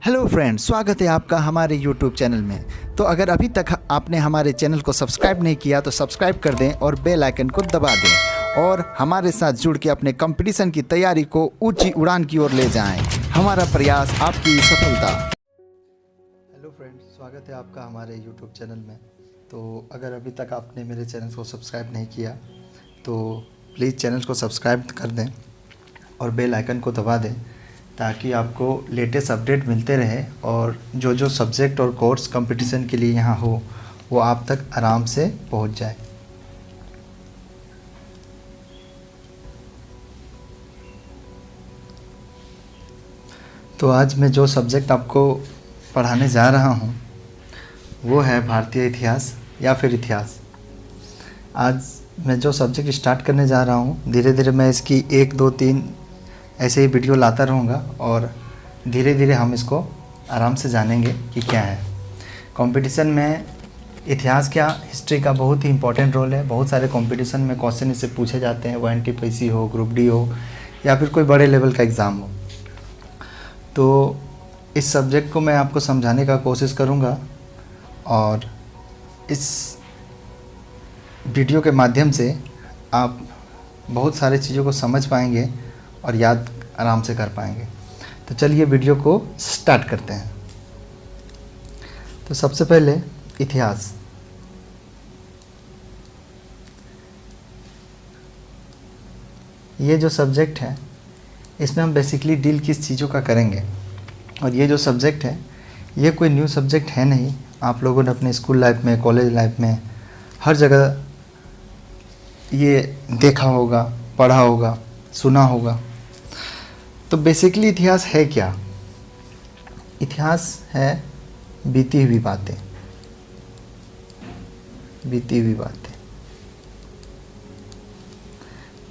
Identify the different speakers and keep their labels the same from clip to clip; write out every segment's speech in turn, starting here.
Speaker 1: Hello friends, स्वागत है आपका हमारे यूट्यूब चैनल में। तो अगर अभी तक आपने हमारे चैनल को सब्सक्राइब नहीं किया तो सब्सक्राइब कर दें और बेल आइकन को दबा दें और हमारे साथ जुड़ के अपने कंपटीशन की तैयारी को ऊंची उड़ान की ओर ले जाएं। हमारा प्रयास आपकी सफलता। हेलो फ्रेंड्स, स्वागत है आपका हमारे यूट्यूब चैनल में। तो अगर अभी तक आपने मेरे चैनल को सब्सक्राइब नहीं किया तो प्लीज़ चैनल को सब्सक्राइब कर दें और बेल आइकन को दबा दें ताकि आपको लेटेस्ट अपडेट मिलते रहे और जो सब्जेक्ट और कोर्स कंपटीशन के लिए यहाँ हो वो आप तक आराम से पहुँच जाए। तो आज मैं जो सब्जेक्ट आपको पढ़ाने जा रहा हूँ वो है भारतीय इतिहास या फिर इतिहास। आज मैं जो सब्जेक्ट स्टार्ट करने जा रहा हूँ, धीरे धीरे मैं इसकी 1, 2, 3 ऐसे ही वीडियो लाता रहूँगा और धीरे धीरे हम इसको आराम से जानेंगे कि क्या है। कंपटीशन में इतिहास क्या, हिस्ट्री का बहुत ही इम्पोर्टेंट रोल है। बहुत सारे कंपटीशन में क्वेश्चन इससे पूछे जाते हैं, वो एनटीपीसी हो, ग्रुप डी हो या फिर कोई बड़े लेवल का एग्ज़ाम हो। तो इस सब्जेक्ट को मैं आपको समझाने का कोशिश करूँगा और इस वीडियो के माध्यम से आप बहुत सारी चीज़ों को समझ पाएंगे और याद आराम से कर पाएंगे। तो चलिए वीडियो को स्टार्ट करते हैं। तो सबसे पहले इतिहास। ये जो सब्जेक्ट है इसमें हम बेसिकली डील किस चीज़ों का करेंगे, और ये जो सब्जेक्ट है ये कोई न्यू सब्जेक्ट है नहीं। आप लोगों ने अपने स्कूल लाइफ में, कॉलेज लाइफ में हर जगह ये देखा होगा, पढ़ा होगा, सुना होगा। तो बेसिकली इतिहास है क्या? इतिहास है बीती हुई बातें, बीती हुई बातें,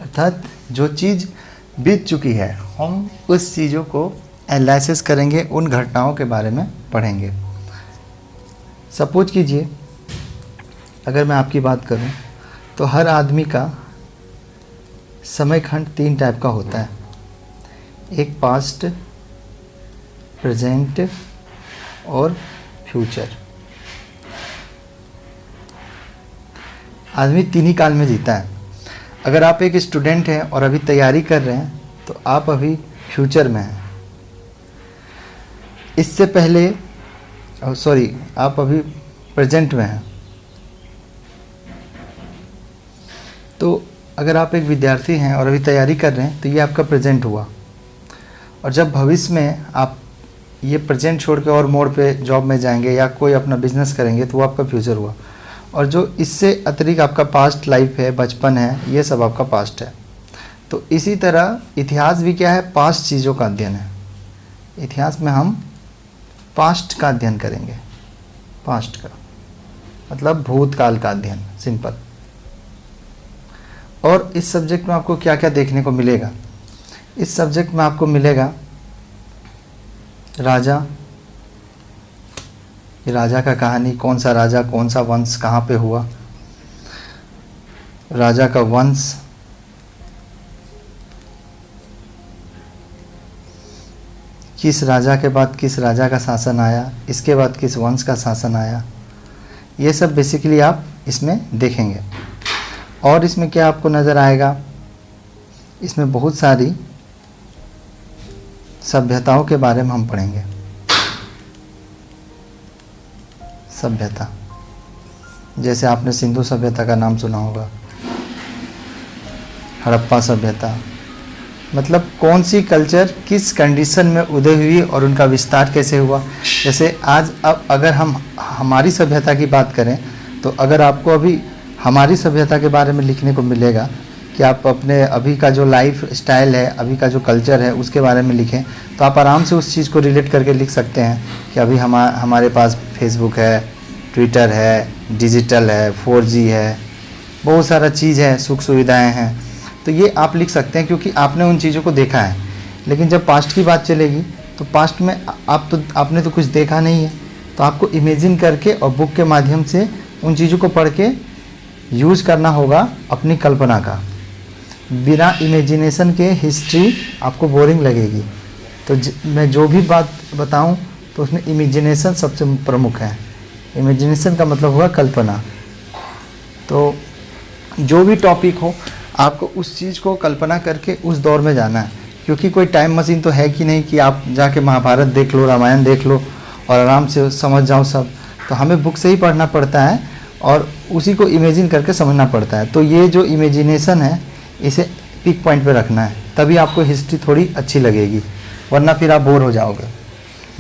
Speaker 1: अर्थात जो चीज़ बीत चुकी है हम उस चीज़ों को एनालिसिस करेंगे, उन घटनाओं के बारे में पढ़ेंगे। सपोज कीजिए अगर मैं आपकी बात करूं तो हर आदमी का समय खंड 3 टाइप का होता है। एक पास्ट, प्रेजेंट और फ्यूचर। आदमी 3 ही काल में जीता है। अगर आप एक स्टूडेंट हैं और अभी तैयारी कर रहे हैं तो आप अभी फ्यूचर में हैं। इससे पहले आप अभी प्रेजेंट में हैं। तो अगर आप एक विद्यार्थी हैं और अभी तैयारी कर रहे हैं तो ये आपका प्रेजेंट हुआ, और जब भविष्य में आप ये प्रेजेंट छोड़ के और मोड़ पे जॉब में जाएंगे या कोई अपना बिजनेस करेंगे तो वो आपका फ्यूचर हुआ। और जो इससे अतिरिक्त आपका पास्ट लाइफ है, बचपन है, ये सब आपका पास्ट है। तो इसी तरह इतिहास भी क्या है? पास्ट चीज़ों का अध्ययन है। इतिहास में हम पास्ट का अध्ययन करेंगे। पास्ट का मतलब भूतकाल का अध्ययन, सिंपल। और इस सब्जेक्ट में आपको क्या क्या देखने को मिलेगा? इस सब्जेक्ट में आपको मिलेगा राजा, राजा का कहानी, कौन सा राजा, कौन सा वंश कहाँ पे हुआ, राजा का वंश, किस राजा के बाद किस राजा का शासन आया, इसके बाद किस वंश का शासन आया, ये सब बेसिकली आप इसमें देखेंगे। और इसमें क्या आपको नज़र आएगा? इसमें बहुत सारी सभ्यताओं के बारे में हम पढ़ेंगे। सभ्यता, जैसे आपने सिंधु सभ्यता का नाम सुना होगा, हड़प्पा सभ्यता। मतलब कौन सी कल्चर किस कंडीशन में उदय हुई और उनका विस्तार कैसे हुआ। जैसे आज अब अगर हम हमारी सभ्यता की बात करें तो अगर आपको अभी हमारी सभ्यता के बारे में लिखने को मिलेगा कि आप अपने अभी का जो लाइफ स्टाइल है, अभी का जो कल्चर है उसके बारे में लिखें, तो आप आराम से उस चीज़ को रिलेट करके लिख सकते हैं कि अभी हमारे पास फेसबुक है, ट्विटर है, डिजिटल है, 4G है, बहुत सारा चीज़ है, सुख सुविधाएं हैं। तो ये आप लिख सकते हैं क्योंकि आपने उन चीज़ों को देखा है। लेकिन जब पास्ट की बात चलेगी तो पास्ट में आपने तो कुछ देखा नहीं है, तो आपको इमेजिन करके और बुक के माध्यम से उन चीज़ों को पढ़ के यूज़ करना होगा अपनी कल्पना का। बिना इमेजिनेशन के हिस्ट्री आपको बोरिंग लगेगी। तो मैं जो भी बात बताऊं तो उसमें इमेजिनेशन सबसे प्रमुख है। इमेजिनेशन का मतलब हुआ कल्पना। तो जो भी टॉपिक हो आपको उस चीज़ को कल्पना करके उस दौर में जाना है, क्योंकि कोई टाइम मशीन तो है कि नहीं कि आप जाके महाभारत देख लो, रामायण देख लो और आराम से समझ जाओ सब। तो हमें बुक से ही पढ़ना पड़ता है और उसी को इमेजिन करके समझना पड़ता है। तो ये जो इमेजिनेशन है इसे पीक पॉइंट पे रखना है, तभी आपको हिस्ट्री थोड़ी अच्छी लगेगी, वरना फिर आप बोर हो जाओगे।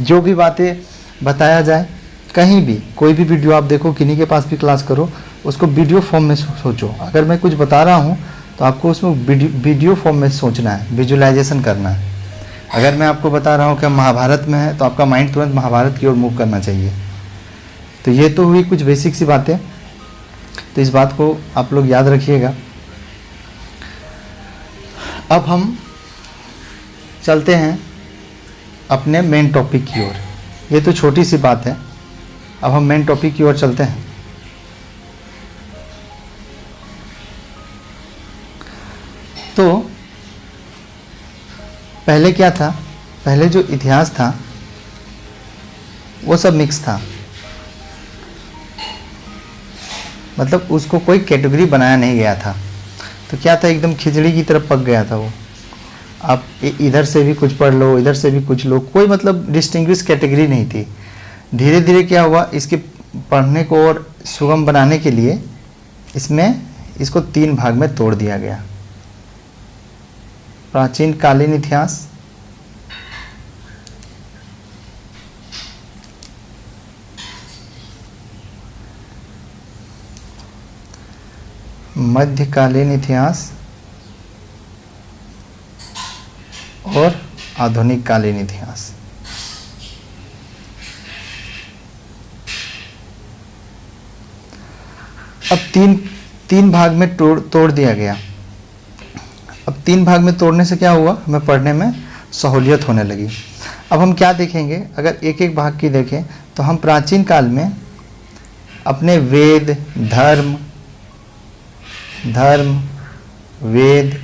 Speaker 1: जो भी बातें बताया जाए कहीं भी, कोई भी वीडियो आप देखो, किन्हीं के पास भी क्लास करो, उसको वीडियो फॉर्म में सोचो। अगर मैं कुछ बता रहा हूँ तो आपको उसमें वीडियो फॉर्म में सोचना है, विजुअलाइजेशन करना है। अगर मैं आपको बता रहा हूँ कि महाभारत में है तो आपका माइंड तुरंत महाभारत की ओर मूव करना चाहिए। तो ये तो हुई कुछ बेसिक सी बातें, तो इस बात को आप लोग याद रखिएगा। अब हम चलते हैं अपने मेन टॉपिक की ओर। ये तो छोटी सी बात है, अब हम मेन टॉपिक की ओर चलते हैं। तो पहले क्या था, पहले जो इतिहास था वो सब मिक्स था, मतलब उसको कोई कैटेगरी बनाया नहीं गया था। तो क्या था, एकदम खिचड़ी की तरफ पक गया था वो। आप इधर से भी कुछ पढ़ लो, इधर से भी कुछ लो, कोई मतलब डिस्टिंग्विश कैटेगरी नहीं थी। धीरे धीरे क्या हुआ, इसके पढ़ने को और सुगम बनाने के लिए इसको 3 भाग में तोड़ दिया गया। प्राचीन कालीन इतिहास, मध्यकालीन इतिहास और आधुनिक कालीन इतिहास। अब तीन भाग में तोड़ दिया गया। अब 3 भाग में तोड़ने से क्या हुआ, हमें पढ़ने में सहूलियत होने लगी। अब हम क्या देखेंगे, अगर एक एक भाग की देखें तो हम प्राचीन काल में अपने वेद, धर्म, वेद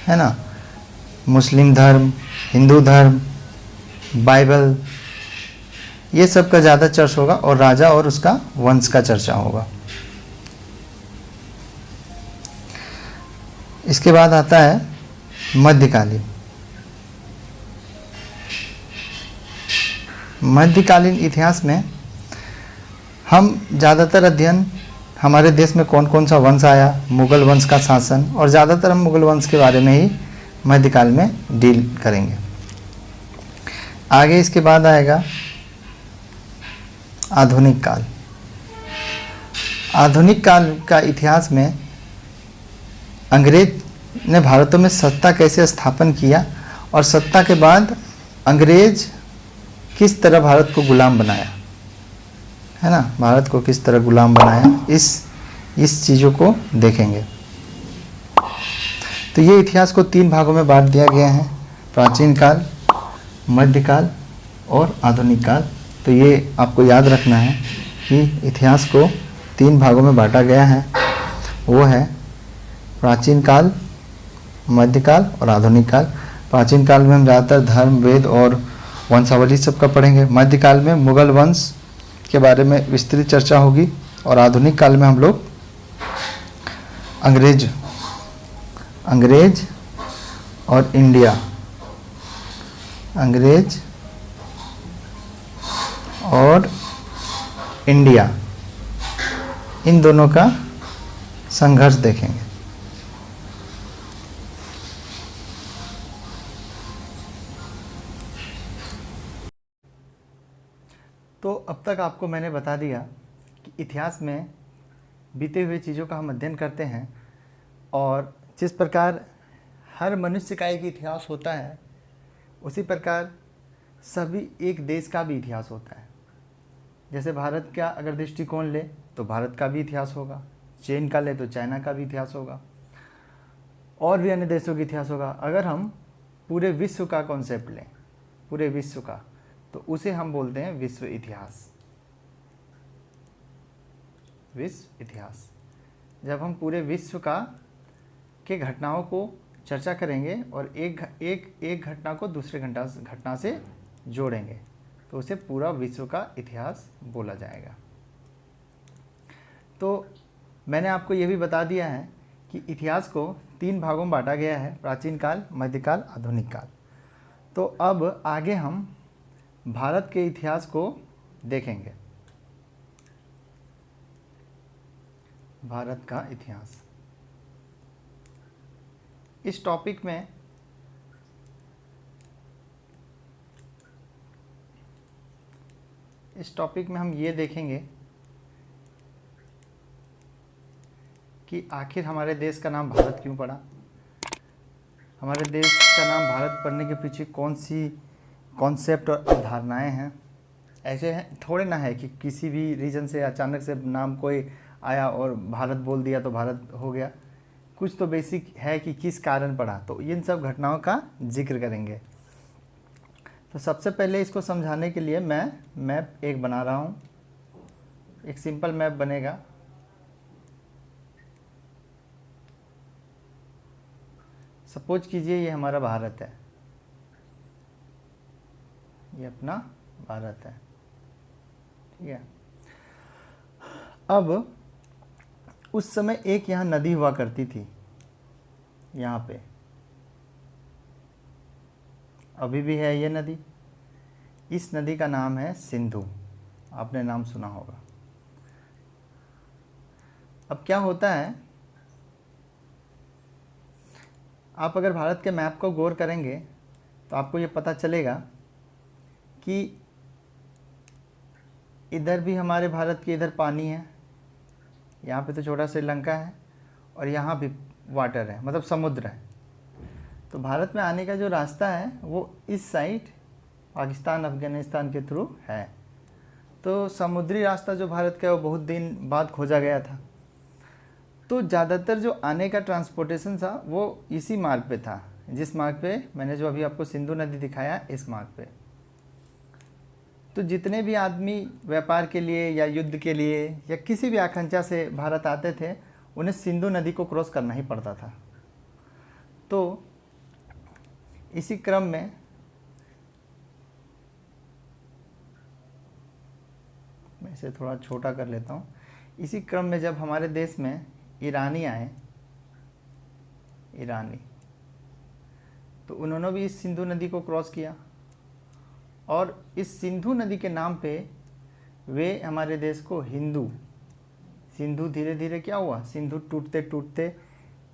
Speaker 1: है ना, मुस्लिम धर्म, हिंदू धर्म, बाइबल, ये सब का ज़्यादा चर्चा होगा और राजा और उसका वंश का चर्चा होगा। इसके बाद आता है मध्यकालीन। मध्यकालीन इतिहास में हम ज़्यादातर अध्ययन हमारे देश में कौन कौन सा वंश आया, मुगल वंश का शासन, और ज़्यादातर हम मुगल वंश के बारे में ही मध्यकाल में डील करेंगे। आगे इसके बाद आएगा आधुनिक काल। आधुनिक काल का इतिहास में अंग्रेज ने भारत में सत्ता कैसे स्थापन किया और सत्ता के बाद अंग्रेज किस तरह भारत को गुलाम बनाया, है ना, भारत को किस तरह गुलाम बनाया, इस चीज़ों को देखेंगे। तो ये इतिहास को 3 भागों में बांट दिया गया है, प्राचीन काल, मध्यकाल और आधुनिक काल। तो ये आपको याद रखना है कि इतिहास को 3 भागों में बांटा गया है, वो है प्राचीन काल, मध्यकाल और आधुनिक काल। प्राचीन काल में हम ज़्यादातर धर्म, वेद और वंशावली सबका पढ़ेंगे। मध्यकाल में मुगल वंश के बारे में विस्तृत चर्चा होगी और आधुनिक काल में हम लोग अंग्रेज और इंडिया, अंग्रेज और इंडिया, इन दोनों का संघर्ष देखेंगे। तो अब तक आपको मैंने बता दिया कि इतिहास में बीते हुए चीज़ों का हम अध्ययन करते हैं और जिस प्रकार हर मनुष्य का एक इतिहास होता है, उसी प्रकार सभी एक देश का भी इतिहास होता है। जैसे भारत का अगर दृष्टिकोण ले तो भारत का भी इतिहास होगा, चीन का ले तो चाइना का भी इतिहास होगा, और भी अन्य देशों का इतिहास होगा। अगर हम पूरे विश्व का कॉन्सेप्ट लें, पूरे विश्व का, तो उसे हम बोलते हैं विश्व इतिहास। विश्व इतिहास, जब हम पूरे विश्व का के घटनाओं को चर्चा करेंगे और एक घटना को दूसरे घटना से जोड़ेंगे, तो उसे पूरा विश्व का इतिहास बोला जाएगा। तो मैंने आपको ये भी बता दिया है कि इतिहास को 3 भागों में बांटा गया है, प्राचीन काल, मध्यकाल, आधुनिक काल। तो अब आगे हम भारत के इतिहास को देखेंगे। भारत का इतिहास, इस टॉपिक में हम ये देखेंगे कि आखिर हमारे देश का नाम भारत क्यों पड़ा, हमारे देश का नाम भारत पड़ने के पीछे कौन सी कॉन्सेप्ट और अवधारणाएं हैं। ऐसे हैं थोड़े ना है कि किसी भी रीजन से अचानक से नाम कोई आया और भारत बोल दिया तो भारत हो गया। कुछ तो बेसिक है कि किस कारण पड़ा, तो इन सब घटनाओं का जिक्र करेंगे। तो सबसे पहले इसको समझाने के लिए मैं मैप एक बना रहा हूँ। एक सिंपल मैप बनेगा। सपोज कीजिए ये हमारा भारत है, ये अपना भारत है, ठीक है। अब उस समय एक यहाँ नदी हुआ करती थी, यहाँ पे अभी भी है ये नदी। इस नदी का नाम है सिंधु, आपने नाम सुना होगा। अब क्या होता है, आप अगर भारत के मैप को गौर करेंगे तो आपको ये पता चलेगा कि इधर भी हमारे भारत के इधर पानी है, यहाँ पे तो छोटा श्रीलंका है, और यहाँ भी वाटर है, मतलब समुद्र है। तो भारत में आने का जो रास्ता है वो इस साइड पाकिस्तान अफ़गानिस्तान के थ्रू है। तो समुद्री रास्ता जो भारत का है वो बहुत दिन बाद खोजा गया था। तो ज़्यादातर जो आने का ट्रांसपोर्टेशन था वो इसी मार्ग पे था, जिस मार्ग पे मैंने जो अभी आपको सिंधु नदी दिखाया, इस मार्ग पे। तो जितने भी आदमी व्यापार के लिए या युद्ध के लिए या किसी भी आकांक्षा से भारत आते थे, उन्हें सिंधु नदी को क्रॉस करना ही पड़ता था। तो इसी क्रम में मैं इसे थोड़ा छोटा कर लेता हूँ। इसी क्रम में जब हमारे देश में ईरानी आए, तो उन्होंने भी इस सिंधु नदी को क्रॉस किया, और इस सिंधु नदी के नाम पे वे हमारे देश को हिंदू, सिंधु धीरे धीरे क्या हुआ, सिंधु टूटते टूटते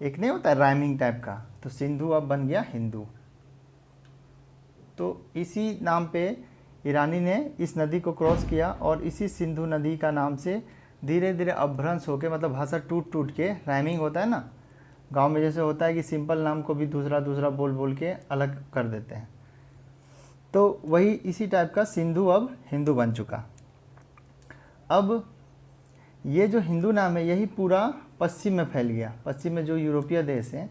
Speaker 1: एक नहीं होता राइमिंग टाइप का, तो सिंधु अब बन गया हिंदू। तो इसी नाम पे ईरानी ने इस नदी को क्रॉस किया, और इसी सिंधु नदी का नाम से धीरे धीरे अपभ्रंश होकर, मतलब भाषा टूट टूट के, राइमिंग होता है ना, गांव में जैसे होता है कि सिंपल नाम को भी दूसरा दूसरा बोल बोल के अलग कर देते हैं। तो वही इसी टाइप का सिंधु अब हिंदू बन चुका। अब ये जो हिंदू नाम है यही पूरा पश्चिम में फैल गया। पश्चिम में जो यूरोपीय देश हैं,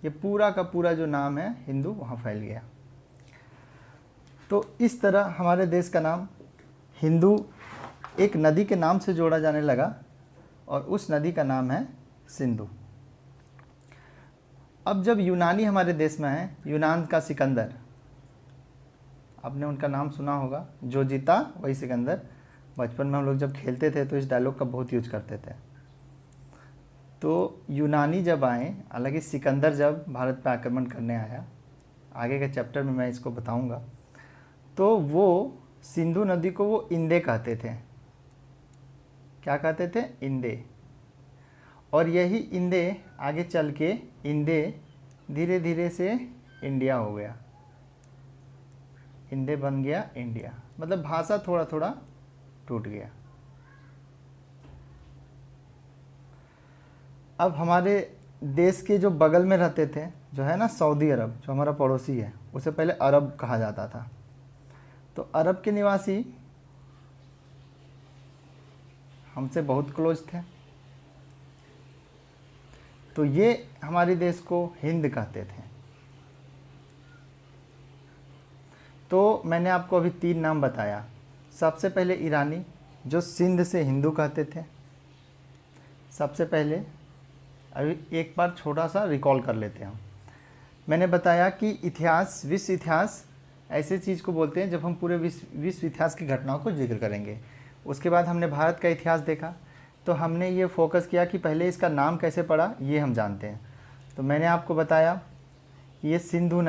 Speaker 1: ये पूरा का पूरा जो नाम है हिंदू वहाँ फैल गया। तो इस तरह हमारे देश का नाम हिंदू एक नदी के नाम से जोड़ा जाने लगा, और उस नदी का नाम है सिंधु। अब जब यूनानी हमारे देश में है, यूनान का सिकंदर, आपने उनका नाम सुना होगा, जो जीता वही सिकंदर। बचपन में हम लोग जब खेलते थे तो इस डायलॉग का बहुत यूज करते थे। तो यूनानी जब आए, हालांकि सिकंदर जब भारत पर आक्रमण करने आया, आगे के चैप्टर में मैं इसको बताऊंगा, तो वो सिंधु नदी को वो इंदे कहते थे। क्या कहते थे? इंदे। और यही इंदे आगे चल के इंदे धीरे धीरे से इंडिया हो गया, इंदे बन गया इंडिया, मतलब भाषा थोड़ा थोड़ा टूट गया। अब हमारे देश के जो बगल में रहते थे, जो है ना सऊदी अरब, जो हमारा पड़ोसी है, उसे पहले अरब कहा जाता था। तो अरब के निवासी हमसे बहुत क्लोज थे, तो ये हमारे देश को हिंद कहते थे। तो मैंने आपको अभी 3 नाम बताया। सबसे पहले ईरानी, जो सिंध से हिंदू कहते थे। सबसे पहले अभी एक बार छोटा सा रिकॉल कर लेते हैं। मैंने बताया कि इतिहास, विश्व इतिहास ऐसे चीज़ को बोलते हैं जब हम पूरे विश्व इतिहास की घटनाओं को जिक्र करेंगे। उसके बाद हमने भारत का इतिहास देखा, तो हमने ये फोकस किया कि पहले इसका नाम कैसे पड़ा ये हम जानते हैं। तो मैंने आपको बताया ये सिंधु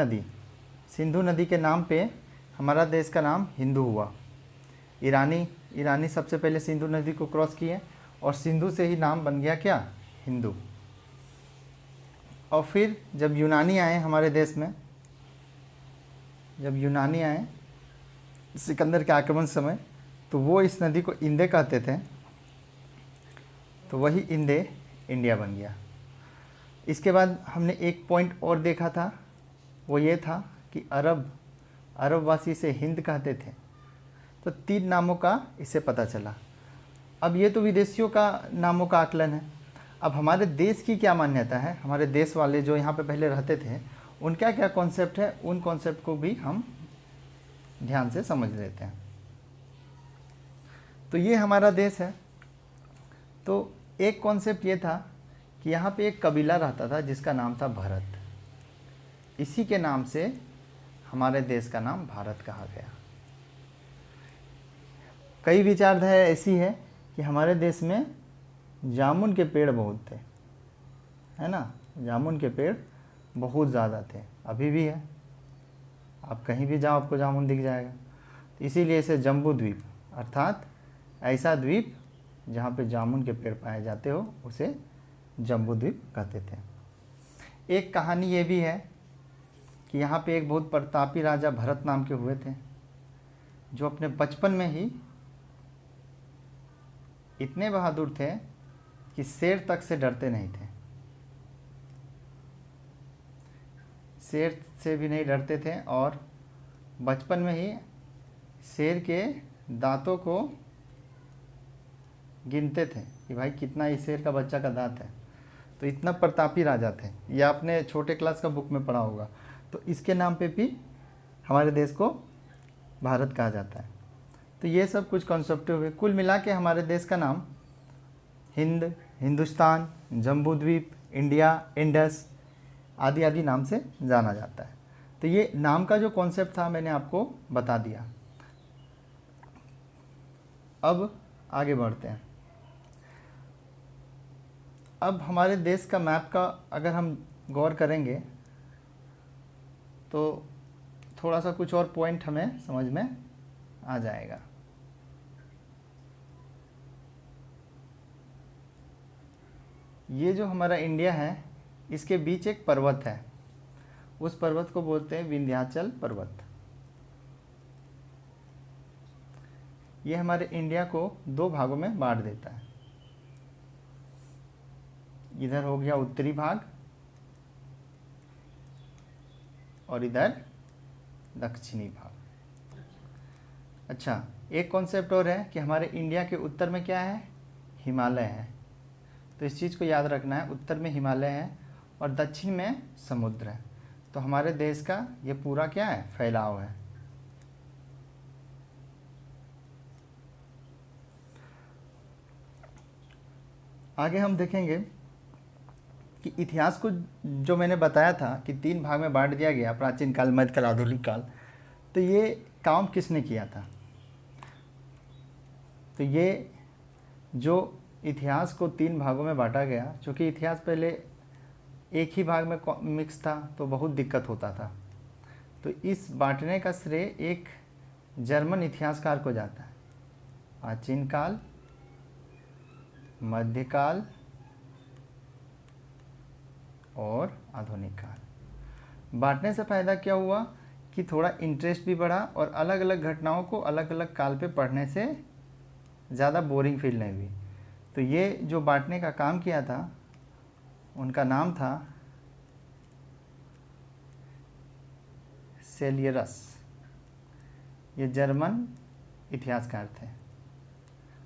Speaker 1: नदी के नाम पे हमारा देश का नाम हिंदू हुआ। ईरानी सबसे पहले सिंधु नदी को क्रॉस किए और सिंधु से ही नाम बन गया क्या, हिंदू। और फिर जब यूनानी आए हमारे देश में, जब यूनानी आए सिकंदर के आक्रमण समय, तो वो इस नदी को इंदे कहते थे, तो वही इंदे इंडिया बन गया। इसके बाद हमने एक पॉइंट और देखा था, वो ये था कि अरबवासी से हिंद कहते थे। तो 3 नामों का इससे पता चला। अब ये तो विदेशियों का नामों का आकलन है। अब हमारे देश की क्या मान्यता है, हमारे देश वाले जो यहाँ पे पहले रहते थे उनका क्या कॉन्सेप्ट है, उन कॉन्सेप्ट को भी हम ध्यान से समझ लेते हैं। तो ये हमारा देश है। तो एक कॉन्सेप्ट ये था कि यहाँ पे एक कबीला रहता था जिसका नाम था भरत। इसी के नाम से हमारे देश का नाम भारत कहा गया। कई विचारधारा ऐसी है कि हमारे देश में जामुन के पेड़ बहुत थे, है ना, जामुन के पेड़ बहुत ज़्यादा थे, अभी भी है। आप कहीं भी जाओ आपको जामुन दिख जाएगा। तो इसीलिए इसे जम्बू द्वीप, अर्थात ऐसा द्वीप जहाँ पे जामुन के पेड़ पाए जाते हो उसे जम्बू द्वीप कहते थे। एक कहानी ये भी है कि यहाँ पे एक बहुत प्रतापी राजा भरत नाम के हुए थे, जो अपने बचपन में ही इतने बहादुर थे कि शेर तक से डरते नहीं थे, शेर से भी नहीं डरते थे। और बचपन में ही शेर के दांतों को गिनते थे कि भाई कितना इस शेर का बच्चा का दांत है। तो इतना प्रतापी राजा थे, ये आपने छोटे क्लास का बुक में पढ़ा होगा। तो इसके नाम पे भी हमारे देश को भारत कहा जाता है। तो ये सब कुछ कॉन्सेप्ट हुए। कुल मिला के हमारे देश का नाम हिंद, हिंदुस्तान, जम्बू द्वीप, इंडिया, इंडस आदि आदि नाम से जाना जाता है। तो ये नाम का जो कॉन्सेप्ट था मैंने आपको बता दिया। अब आगे बढ़ते हैं। अब हमारे देश का मैप का अगर हम गौर करेंगे तो थोड़ा सा कुछ और पॉइंट हमें समझ में आ जाएगा। ये जो हमारा इंडिया है इसके बीच एक पर्वत है, उस पर्वत को बोलते हैं विंध्याचल पर्वत। ये हमारे इंडिया को 2 भागों में बांट देता है। इधर हो गया उत्तरी भाग और इधर दक्षिणी भाग। अच्छा, एक कॉन्सेप्ट और है कि हमारे इंडिया के उत्तर में क्या है, हिमालय है। तो इस चीज़ को याद रखना है, उत्तर में हिमालय है और दक्षिण में समुद्र है। तो हमारे देश का ये पूरा क्या है, फैलाव है। आगे हम देखेंगे कि इतिहास को जो मैंने बताया था कि 3 भाग में बांट दिया गया, प्राचीन काल, मध्यकाल, आधुनिक काल। तो ये काम किसने किया था? तो ये जो इतिहास को 3 भागों में बांटा गया, क्योंकि इतिहास पहले एक ही भाग में मिक्स था तो बहुत दिक्कत होता था। तो इस बांटने का श्रेय एक जर्मन इतिहासकार को जाता है। प्राचीन काल, मध्यकाल और आधुनिक काल। बांटने से फ़ायदा क्या हुआ कि थोड़ा इंटरेस्ट भी बढ़ा और अलग अलग घटनाओं को अलग अलग काल पे पढ़ने से ज़्यादा बोरिंग फील नहीं हुई। तो ये जो बांटने का काम किया था उनका नाम था सेलियरस। ये जर्मन इतिहासकार थे।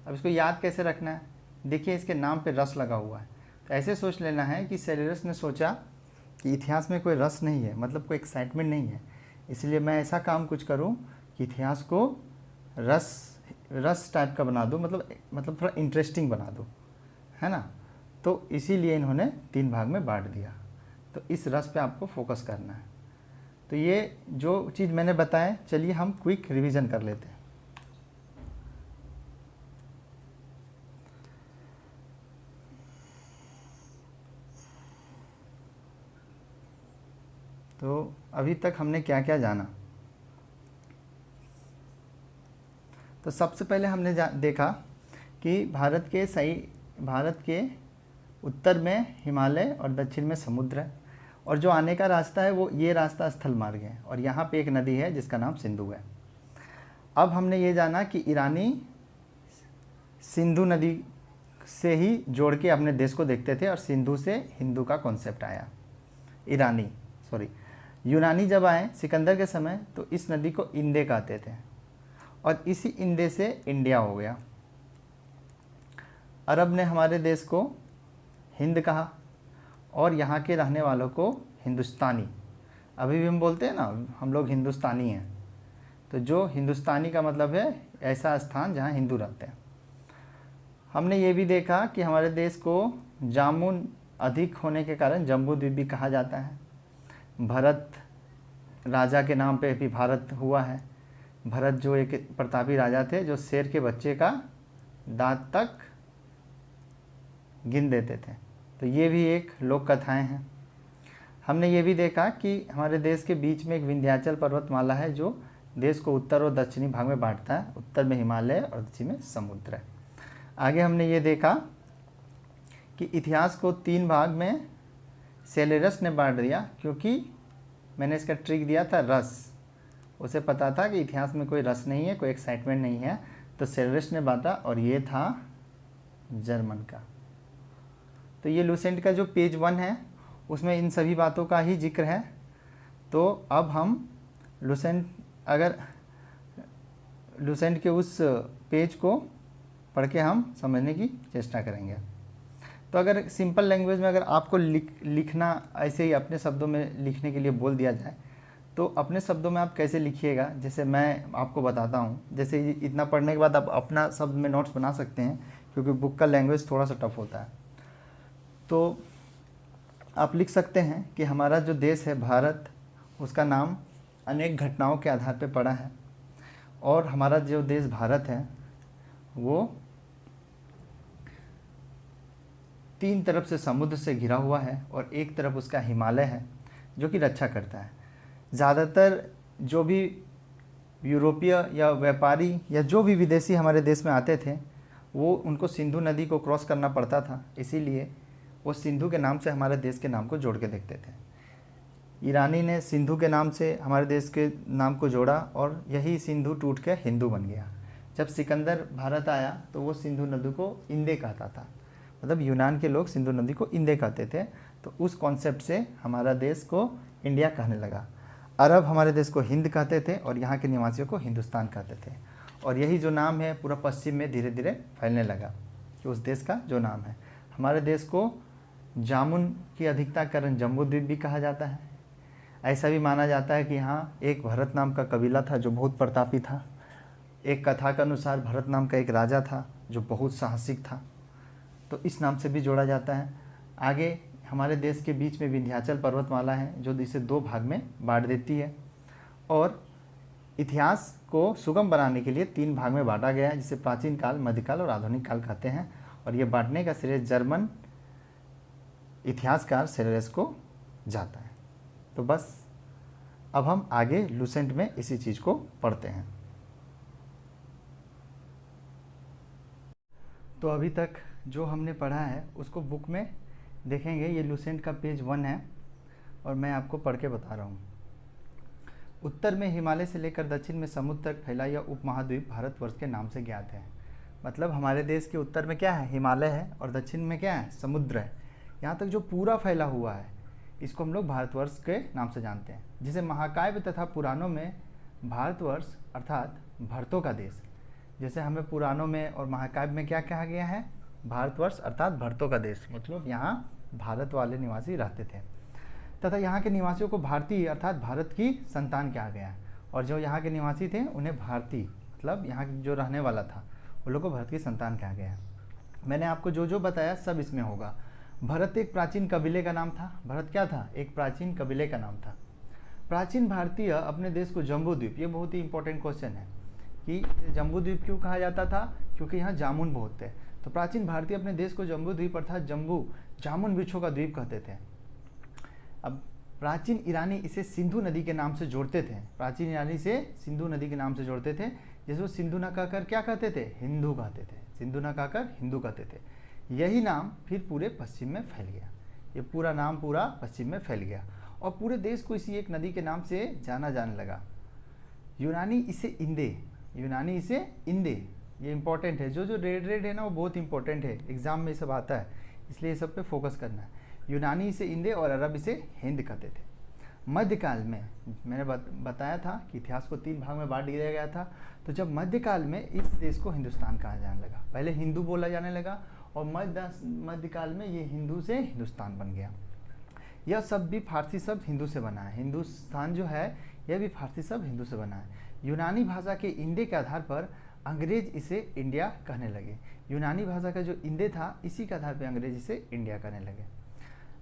Speaker 1: अब इसको याद कैसे रखना है, देखिए इसके नाम पे रस लगा हुआ है। तो ऐसे सोच लेना है कि सेलियरस ने सोचा कि इतिहास में कोई रस नहीं है, मतलब कोई एक्साइटमेंट नहीं है, इसलिए मैं ऐसा काम कुछ करूं कि इतिहास को रस टाइप का बना दूं, मतलब थोड़ा इंटरेस्टिंग बना दूं, है ना। तो इसीलिए इन्होंने 3 भाग में बांट दिया। तो इस रस पे आपको फोकस करना है। तो ये जो चीज़ मैंने बताया, चलिए हम क्विक रिवीजन कर लेते हैं। तो अभी तक हमने क्या क्या जाना। तो सबसे पहले हमने देखा कि भारत के उत्तर में हिमालय और दक्षिण में समुद्र है, और जो आने का रास्ता है वो ये रास्ता स्थल मार्ग है, और यहाँ पे एक नदी है जिसका नाम सिंधु है। अब हमने ये जाना कि ईरानी सिंधु नदी से ही जोड़ के अपने देश को देखते थे, और सिंधु से हिंदू का कॉन्सेप्ट आया। यूनानी जब आए सिकंदर के समय, तो इस नदी को इंदे कहते थे, और इसी इंदे से इंडिया हो गया। अरब ने हमारे देश को हिंद कहा, और यहाँ के रहने वालों को हिंदुस्तानी। अभी भी हम बोलते हैं ना, हम लोग हिंदुस्तानी हैं। तो जो हिंदुस्तानी का मतलब है ऐसा स्थान जहाँ हिंदू रहते हैं। हमने ये भी देखा कि हमारे देश को जामुन अधिक होने के कारण जम्बू द्वीप भी कहा जाता है। भरत राजा के नाम पे भी भारत हुआ है। भरत जो एक प्रतापी राजा थे, जो शेर के बच्चे का दांत तक गिन देते थे। तो ये भी एक लोक कथाएँ हैं। हमने ये भी देखा कि हमारे देश के बीच में एक विंध्याचल पर्वतमाला है, जो देश को उत्तर और दक्षिणी भाग में बांटता है। उत्तर में हिमालय और दक्षिण में समुद्र है। आगे हमने ये देखा कि इतिहास को 3 भाग में सेलेरस ने बांट दिया, क्योंकि मैंने इसका ट्रिक दिया था रस। उसे पता था कि इतिहास में कोई रस नहीं है, कोई एक्साइटमेंट नहीं है, तो सेलेरस ने बांटा, और ये था जर्मन का। तो ये लूसेंट का जो पेज 1 है उसमें इन सभी बातों का ही जिक्र है। तो अब हम लूसेंट के उस पेज को पढ़ के हम समझने की चेष्टा करेंगे। तो अगर सिंपल लैंग्वेज में अगर आपको लिखना ऐसे ही अपने शब्दों में लिखने के लिए बोल दिया जाए, तो अपने शब्दों में आप कैसे लिखिएगा, जैसे मैं आपको बताता हूँ। जैसे इतना पढ़ने के बाद आप अपना शब्द में नोट्स बना सकते हैं, क्योंकि बुक का लैंग्वेज थोड़ा सा टफ होता है। तो आप लिख सकते हैं कि हमारा जो देश है भारत, उसका नाम अनेक घटनाओं के आधार पर पड़ा है, और हमारा जो देश भारत है वो 3 तरफ से समुद्र से घिरा हुआ है, और एक तरफ उसका हिमालय है जो कि रक्षा करता है। ज़्यादातर जो भी यूरोपीय या व्यापारी या जो भी विदेशी हमारे देश में आते थे, वो उनको सिंधु नदी को क्रॉस करना पड़ता था, इसीलिए वो सिंधु के नाम से हमारे देश के नाम को जोड़ के देखते थे। ईरानी ने सिंधु के नाम से हमारे देश के नाम को जोड़ा, और यही सिंधु टूट के हिंदू बन गया। जब सिकंदर भारत आया तो वो सिंधु नदी को इंदे कहता था, मतलब यूनान के लोग सिंधु नदी को इंदे कहते थे। तो उस कॉन्सेप्ट से हमारा देश को इंडिया कहने लगा। अरब हमारे देश को हिंद कहते थे, और यहाँ के निवासियों को हिंदुस्तान कहते थे। और यही जो नाम है पूरा पश्चिम में धीरे धीरे फैलने लगा, कि उस देश का जो नाम है। हमारे देश को जामुन की अधिकता कारण जम्बू द्वीप भी कहा जाता है। ऐसा भी माना जाता है कि यहाँ एक भरत नाम का कबीला था जो बहुत प्रतापी था। एक कथा के अनुसार भरत नाम का एक राजा था जो बहुत साहसिक था, तो इस नाम से भी जोड़ा जाता है। आगे हमारे देश के बीच में विंध्याचल पर्वतमाला है, जो इसे 2 भाग में बांट देती है, और इतिहास को सुगम बनाने के लिए 3 भाग में बांटा गया है, जिसे प्राचीन काल, मध्यकाल और आधुनिक काल कहते हैं। और ये बांटने का श्रेय जर्मन इतिहासकार सेलेरस को जाता है। तो बस अब हम आगे लूसेंट में इसी चीज़ को पढ़ते हैं। तो अभी तक जो हमने पढ़ा है उसको बुक में देखेंगे। ये लूसेंट का पेज 1 है, और मैं आपको पढ़ के बता रहा हूँ। उत्तर में हिमालय से लेकर दक्षिण में समुद्र तक फैला यह उपमहाद्वीप भारतवर्ष के नाम से ज्ञात है। मतलब हमारे देश के उत्तर में क्या है, हिमालय है, और दक्षिण में क्या है, समुद्र है। यहाँ तक जो पूरा फैला हुआ है, इसको हम लोग भारतवर्ष के नाम से जानते हैं, जिसे महाकाव्य तथा पुराणों में भारतवर्ष अर्थात भरतों का देश, जैसे हमें पुराणों में और महाकाव्य में क्या कहा गया है, भारतवर्ष अर्थात भरतों का देश, मतलब यहाँ भारत वाले निवासी रहते थे। तथा यहाँ के निवासियों को भारतीय अर्थात भारत की संतान कहा गया है, और जो यहाँ के निवासी थे उन्हें भारतीय मतलब यहाँ जो रहने वाला था उन लोगों को भारत की संतान कहा गया है। मैंने आपको जो जो बताया सब इसमें होगा। भरत एक प्राचीन कबीले का नाम था। भरत क्या था, एक प्राचीन कबीले का नाम था। प्राचीन भारतीय अपने देश को जम्बू द्वीप, ये बहुत ही इंपॉर्टेंट क्वेश्चन है कि जम्बू द्वीप क्यों कहा जाता था, क्योंकि यहाँ जामुन बहुत थे। तो प्राचीन भारतीय अपने देश को जम्बू द्वीप अर्थात जम्बू जामुन वृक्षों का द्वीप कहते थे। अब प्राचीन ईरानी इसे सिंधु नदी के नाम से जोड़ते थे, प्राचीन ईरानी से सिंधु नदी के नाम से जोड़ते थे, जिसको सिंधु न कहकर क्या कहते थे, हिंदू कहते थे, सिंधु न कहकर हिंदू कहते थे। यही नाम फिर पूरे पश्चिम में फैल गया, ये पूरा नाम पूरा पश्चिम में फैल गया और पूरे देश को इसी एक नदी के नाम से जाना जाने लगा। यूनानी इसे इंदे, यूनानी इसे इंदे, ये इंपॉर्टेंट है, जो रेड है ना वो बहुत इंपॉर्टेंट है, एग्जाम में ये सब आता है, इसलिए सब पे फोकस करना है। यूनानी इसे इंदे और अरब इसे हिंद कहते थे। मध्यकाल में मैंने बताया था कि इतिहास को 3 भाग में बांट दिया गया था। तो जब मध्यकाल में इस देश को हिंदुस्तान कहा जाने लगा, पहले हिंदू बोला जाने लगा और मध्यकाल में ये हिंदू से हिंदुस्तान बन गया। यह शब्द भी फारसी शब्द हिंदू से बना है, हिंदुस्तान जो है यह भी फारसी शब्द हिंदू से बना है। यूनानी भाषा के इंदे के आधार पर अंग्रेज इसे इंडिया कहने लगे। यूनानी भाषा का जो इंदे था इसी के आधार पर अंग्रेज इसे इंडिया कहने लगे।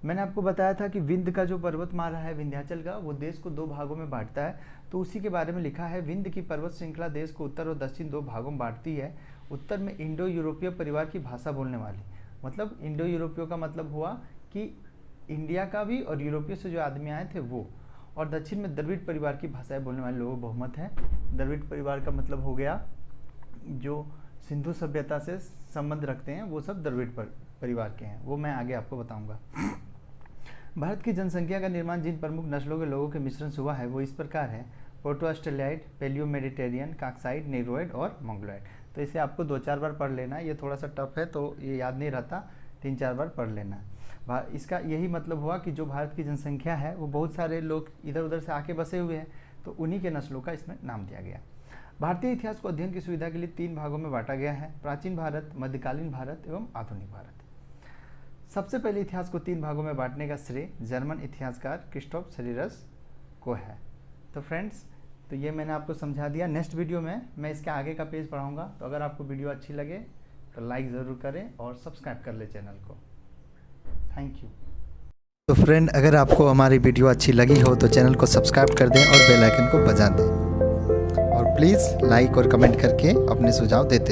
Speaker 1: मैंने आपको बताया था कि विंध्य का जो पर्वतमाला है विंध्याचल का, वो देश को 2 भागों में बांटता है, तो उसी के बारे में लिखा है। विंध्य की पर्वत श्रृंखला देश को उत्तर और दक्षिण 2 भागों में बांटती है। उत्तर में इंडो यूरोपीय परिवार की भाषा बोलने वाली, मतलब इंडो यूरोपीय का मतलब हुआ कि इंडिया का भी और यूरोपीय से जो आदमी आए थे वो, और दक्षिण में द्रविड़ परिवार की भाषाएं बोलने वाले लोगों बहुमत है। द्रविड़ परिवार का मतलब हो गया जो सिंधु सभ्यता से संबंध रखते हैं, वो सब द्रविड़ परिवार के हैं, वो मैं आगे आपको बताऊंगा। भारत की जनसंख्या का निर्माण जिन प्रमुख नस्लों के लोगों के मिश्रण से हुआ है वो इस प्रकार है: proto Australoid, paleo Mediterranean, Caucasoid, Negroid और मंगोलॉइड। तो इसे आपको 2-4 बार पढ़ लेना है, ये थोड़ा सा टफ है तो ये याद नहीं रहता, 3-4 बार पढ़ लेना। इसका यही मतलब हुआ कि जो भारत की जनसंख्या है वो बहुत सारे लोग इधर उधर से आके बसे हुए हैं, तो उन्हीं के नस्लों का इसमें नाम दिया गया। भारतीय इतिहास को अध्ययन की सुविधा के लिए 3 भागों में बांटा गया है: प्राचीन भारत, मध्यकालीन भारत एवं आधुनिक भारत। सबसे पहले इतिहास को 3 भागों में बांटने का श्रेय जर्मन इतिहासकार क्रिस्टोफ शेरियस को है। तो फ्रेंड्स, तो ये मैंने आपको समझा दिया। नेक्स्ट वीडियो में मैं इसके आगे का पेज पढ़ाऊंगा, तो अगर आपको वीडियो अच्छी लगे तो लाइक ज़रूर करें और सब्सक्राइब कर ले चैनल को। Thank you. तो फ्रेंड, अगर आपको हमारी वीडियो अच्छी लगी हो तो चैनल को सब्सक्राइब कर दें और बेल आइकन को बजा दें, और प्लीज़ लाइक और कमेंट करके अपने सुझाव देते